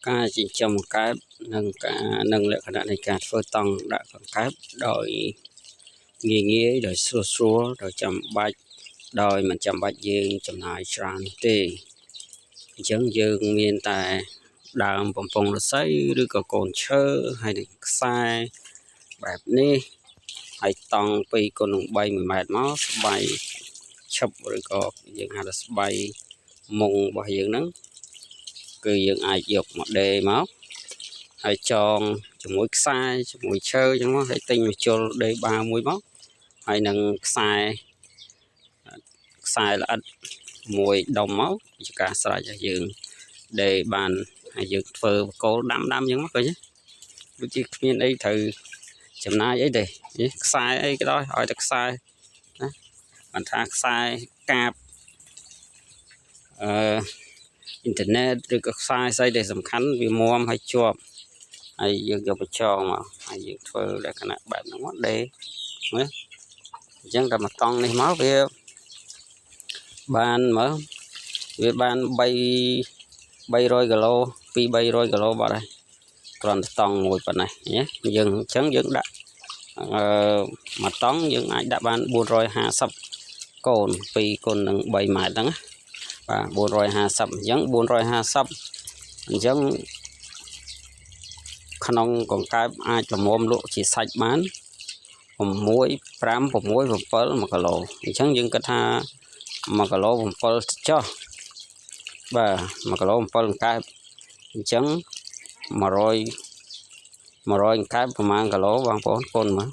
Ca chỉ trồng cái nâng lệ khả năng này cả phơi tòng đã còn cái đòi nghề đòi xua đòi chầm bạch đòi mình chầm bạch dương chầm hài tràn tê chứng dương miền tại đàm bồng bồng là xâyឬក៏កូនឈើហើយនឹងខ្សែបែបនេះហើយតង់ពីកូននឹង3 1 ម៉ែត្រមកស្បៃឈប់ឬក៏យើងហៅថាស្បៃមុងរបស់យើងហ្នឹងគឺយើងអាចយកមកដេរមកហើយចងជាមួយខ្សែជាមួយឈើអញ្ចឹងមកហើយទិញមកជុលដេរបាមួយមកហើយនឹងខ្សែល្អិតមួយដុំមកជាការស្រេចឲ្យយើងដេរបានហើយយើងធ្វើបកគោលដាំអញ្ចឹងមកឃើញដូចជាគ្មានអីត្រូវចំណាយអីទេខ្សែអីក៏ដោយឲ្យតែខ្សែណាមិនថាខ្សែកាបអ៊ីនធឺណិតឬក៏ខ្សែស្អីដែលសំខាន់វាមាំហើយជាប់ហើយយើងយកបញ្ចងមកហើយយើងធ្វើលក្ខណៈបែបហ្នឹងមកដេរណាអញ្ចឹងតែមកតង់នេះមកវាបានមើលវាបាន300 គីឡូ 200-300 គីឡូបាត់ហើយគ្រាន់តែតង់មួយប៉ុណ្ណេះយើងអញ្ចឹងយើងដាក់មួយតង់យើងអាចដាក់បាន450កូន2គុណនឹង3 ម៉ែត្រហ្នឹងបាទ450អញ្ចឹង450អញ្ចឹងក្នុងកង្កែបអាចប្រមូលលក់ជាសាច់បាន6 5 6 7 1 គីឡូអញ្ចឹងយើងគិតថា1 គីឡូ 7ចុះបាទ1 គីឡូ 7 កង្កែបអញ្ចឹង100កង្កែបប្រហែលគីឡូបងប្អូនគុណមក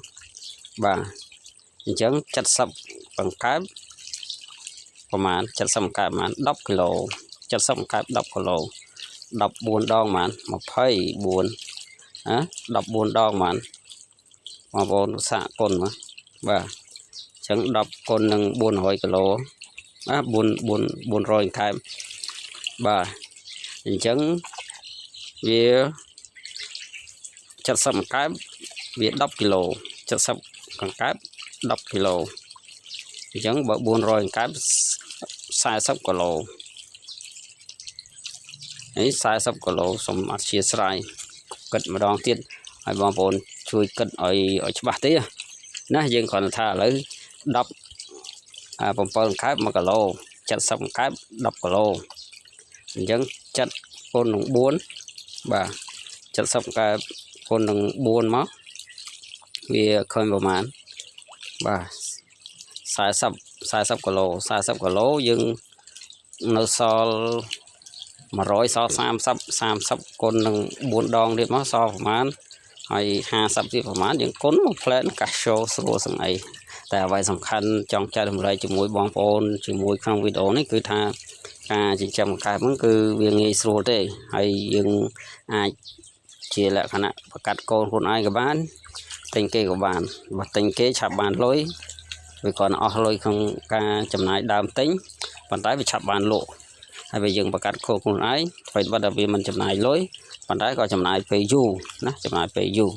បាទអញ្ចឹង70កង្កែបប្រហែល70កង្កែបប្រហែល10គីឡូ70កង្កែប10គីឡូ14ដងប្រហែល24ណា14ដងប្រហែលបងប្អូនសាកគុណមកបាទអញ្ចឹង10គុណនឹង400គីឡូណា400កង្កែបបាទអញ្ចឹងវា70កង្កែបវា10គីឡូ70កង្កែប10គីឡូអញ្ចឹងបើ400កង្កែប40គីឡូនេះ40គីឡូសូមអធិស្ឋានគិតម្ដងទៀតឲ្យបងប្អូនជួយគិតឲ្យច្បាស់ទេណាយើងគ្រាន់តែថាឥឡូវ7កង្កែប1គីឡូ70កង្កែប10គីឡូអញ្ចឹង7គុណនឹង4បាទ70កង្កែបគុណនឹង4មកវាឃើញប្រមាណបាទ40គីឡូ40គីឡូយើងនៅសល់100សល់30គុណនឹង4ដងទៀតមកសល់ប្រមាណហើយ50ទៀតប្រមាណយើងគុណមកផ្លែនកាសូស្រួលសឹងអីតែអ្វីសំខាន់ចង់ចែករំលែកជាមួយបងប្អូនជាមួយក្នុងវីដេអូនេះគឺថាការចិញ្ចឹមកង្កែបហ្នឹងគឺវាងាយស្រួលទេហើយយើងអាចជាលក្ខណៈបង្កាត់កូនខ្លួនឯងក៏បានទិញគេក៏បានបើទិញគេឆាប់បានលុយវាcònអស់លុយក្នុងការចំណាយដើមទិញប៉ុន្តែវាឆាប់បានលក់ហើយបើយើងបង្កាត់កូនខ្លួនឯងអ្វីបើតែវាមិនចំណាយលុយប៉ុន្តែក៏ចំណាយពេលយូរណាចំណាយពេលយូរ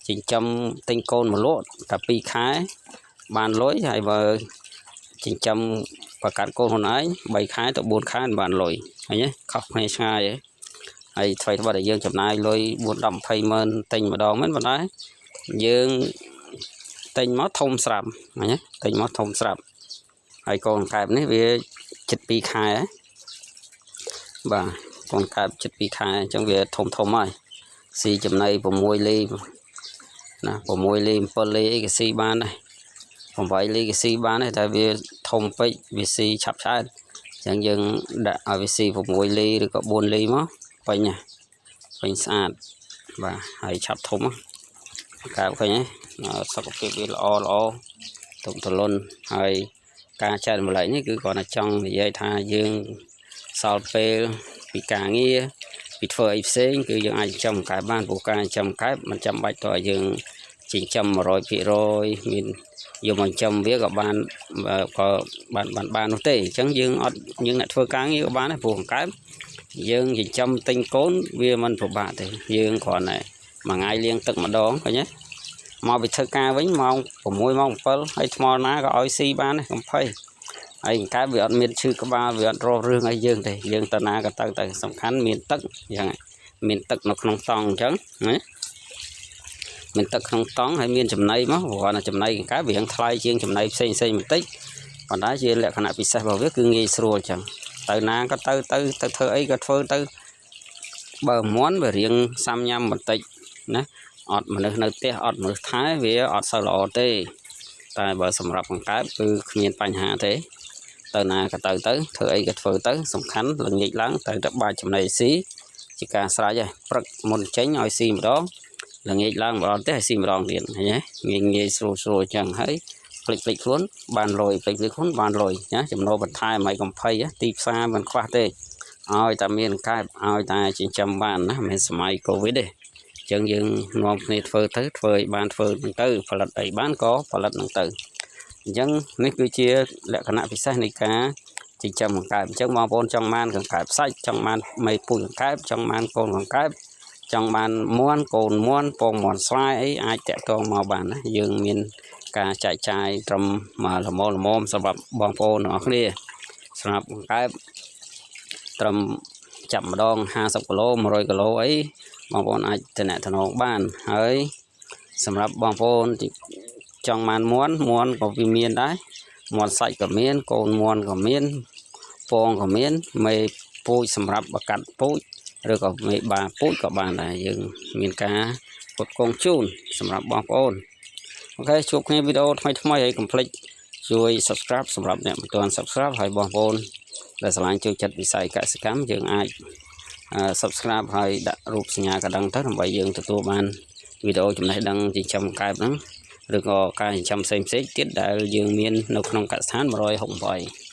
ចិញ្ចឹមទិញកូនមកលក់តែ2ខែបានលុយហើយបើចិញ្ចឹមបង្កាត់កូនខ្លួនឯង3ខែទៅ4ខែបានលុយឃើញទេខុសគ្នាឆ្ងាយហើយថ្មីបើយើងចំណាយលុយ4 10 20ម៉ឺនទិញម្ដងមិនប៉ុន្តែយើងទិញមកធំស្រាប់ឃើញទេទិញមកធំស្រាប់ហើយកូនកែបនេះវាជិត2ខែបាទកូនកែបជិត2ខែអញ្ចឹងវាធំហើយស៊ីចំណី6លីណា6លី7លីអីក៏ស៊ីបានដែរ8លីក៏ស៊ីបានដែរតែវាធំពេកវាស៊ីឆាប់ឆ្អែតអញ្ចឹងយើងដាក់ឲ្យវាស៊ី6លីឬក៏4លីមកពេញស្អាតបាទហើយឆាប់ធំកែបឃើញទេសុខភាពវាល្អទុំទលន់ហើយការចែករំលែកនេះគឺគាត់តែចង់និយាយថាយើងសល់ពេលពីការងារពីធ្វើអីផ្សេងគឺយើងអាចចិញ្ចឹមកែបបានព្រោះការចិញ្ចឹមកែបមិនចាំបាច់តើយើងចិញ្ចឹម 100% មានយកមកចិញ្ចឹមវាក៏បាននោះទេអញ្ចឹងយើងអ្នកធ្វើការងារក៏បានដែរព្រោះកង្កែបយើងចិញ្ចឹមទិញកូនវាមិនពិបាកទេយើងគ្រាន់តែមួយថ្ងៃលាងទឹកម្ដងឃើញទេមកពីធ្វើការវិញម៉ោង6ម៉ោង7ហើយថ្មណាក៏ឲ្យស៊ីបានដែរកំភៃហើយកង្កែបវាអត់មានឈឺក្បាលវាអត់រស់រឿងអីយើងទេយើងតាណាក៏ទៅសំខាន់មានទឹកអញ្ចឹង មានទឹកនៅក្នុងតង់អញ្ចឹងណាមានទឹកក្នុងតង់ហើយមានចំណីមកព្រោះចំណីកង្កែបវាថ្លៃជាងចំណីផ្សេងបន្តិចប៉ុន្តែជាលក្ខណៈពិសេសរបស់វាគឺងាយស្រួលអញ្ចឹងទៅណាក៏ទៅធ្វើអីក៏ធ្វើទៅបើមាន់វារៀងសាំញ៉ាំបន្តិចណាអត់មនុស្សនៅផ្ទះអត់មនុស្សថែវាអត់សូវល្អទេតែបើសម្រាប់កង្កែបគឺគ្មានបញ្ហាទេទៅណាក៏ទៅធ្វើអីក៏ធ្វើទៅសំខាន់ល្ងាចឡើងត្រូវតែបាចចំណីស៊ីជាការស្រេចហើយព្រឹកមុនចេញឲ្យស៊ីម្ដងល្ងាចឡើងម្ដងទេឲ្យស៊ីម្ដងទៀតឃើញទេងាយស្រួលអញ្ចឹងហើយភ្លេចខ្លួនបានលុយភ្លេចខ្លួនបានលុយណាចំណូលបន្ថែមឲ្យកុំភ័យទីផ្សារមិនខ្វះទេឲ្យតែមានកែបឲ្យតែចិញ្ចឹមបានណាមិនសម័យកូវីដទេអញ្ចឹងយើងនាំគ្នាធ្វើឲ្យបានធ្វើនឹងទៅផលិតអីបានក៏ផលិតនឹងទៅអញ្ចឹងនេះគឺជាលក្ខណៈពិសេសនៃការចិញ្ចឹមកង្កែបអញ្ចឹងបងប្អូនចង់បានកង្កែបសាច់ចង់បានមេពូជកង្កែបចង់បានកូនកង្កែបចង់បានមាន់កូនមាន់ពងមាន់ស្វាយអីអាចតាក់ទងមកបានណាយើងមានការចែកចាយត្រឹមល្មមសម្រាប់បងប្អូនទាំងអស់គ្នាសម្រាប់កង្កែបត្រឹមចាប់ម្ដង50គីឡូ100គីឡូអីបងប្អូនអាចតំណងបានហើយសម្រាប់បងប្អូនចង់បានមាន់ក៏វាមានដែរមាន់សាច់ក៏មានកូនមាន់ក៏មានពងក៏មានមេពូជសម្រាប់បកាត់ពូជឬក៏មេបាពូជក៏បានដែរយើងមានការផ្គត់ផ្គង់ជូនសម្រាប់បងប្អូនអូខេជួបគ្នាវីដេអូថ្មីហើយកុំភ្លេចជួយ Subscribe សម្រាប់អ្នកមិនទាន់ Subscribe ហើយបងប្អូនដែលស្រឡាញ់ចូលចិត្តវិស័យកសិកម្មយើងអាចSubscribe ហើយដាក់រូបសញ្ញាកណ្ដឹងទៅដើម្បីយើងទទួលបានវីដេអូចំណេះដឹងចិញ្ចឹមកង្កែបហ្នឹងឬក៏ការចិញ្ចឹមផ្សេងទៀតដែលយើងមាននៅក្នុងកសិដ្ឋាន168